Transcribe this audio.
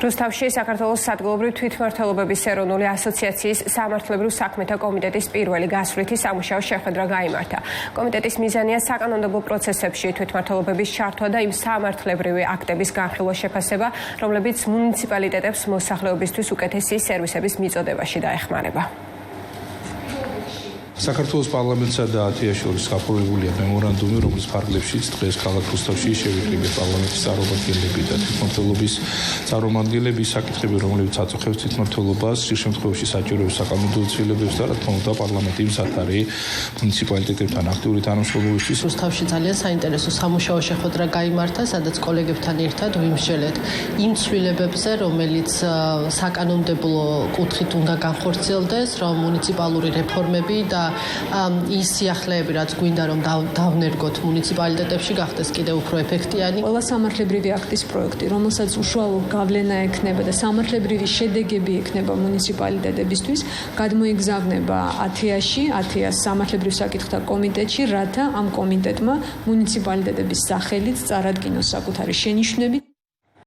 რუსთავში საქართველოს სადგურობრივ თვითმმართველობების ეროვნული ასოციაციის სამართლებრივ საქმეთა კომიტეტის პირველი გასვლითი სამუშაო შეხვედრა გაიმართა. კომიტეტის მიზანია საკანონმდებლო პროცესებში თვითმმართველობების ჩართვა და იმ სამართლებრივი აქტების განხილვა შეფასება, რომლებიც მუნიციპალიტეტებს მოსახლეობისთვის უკეთესი სერვისების მიწოდებაში დაეხმარება. საქართველოს პარლამენტსა და ათიას შორის გაფორმებულია მემორანდუმი, რომლის ფარგლებშიც დღეს ქალაქ რუსთავში შევიკრიბეთ პარლამენტის წარმომადგენლები და თვითმმართველობის წარმომადგენლები საკითხები, რომლებიც აწუხებს თვითმმართველობას, ხშირ შემთხვევაში საჭიროებს საკანონმდებლო ცვლილებებს და რა თქმა უნდა პარლამენტი მზად არის მუნიციპალიტეტებთან აქტიური თანამშრომლობისთვის. რუსთავში ძალიან საინტერესო სამუშაო შეხვედრა გაიმართა, სადაც კოლეგებთან ერთად ვიმსჯელეთ იმ ცვლილებებზე, რომელიც საკანონმდებლო კუთხით უნდა განხორციელდეს, რომ მუნიციპალური რეფორმები და ის სიახლეები, რაც გვინდა რომ დავნერგოთ მუნიციპალიტეტებში, გახდეს კიდევ უფრო ეფექტიანი. ყველა სამართლებრივი აქტის პროექტი, რომელსაც უშუალო გავლენა ექნება და სამართლებრივი შედეგები ექნება მუნიციპალიტეტებისთვის, გადმოიგზავნება ათიას სამართლებრივ საკითხთა კომიტეტში, რათა ამ კომიტეტმა მუნიციპალიტეტების სახელით წარადგინოს საკუთარი შენიშვნები.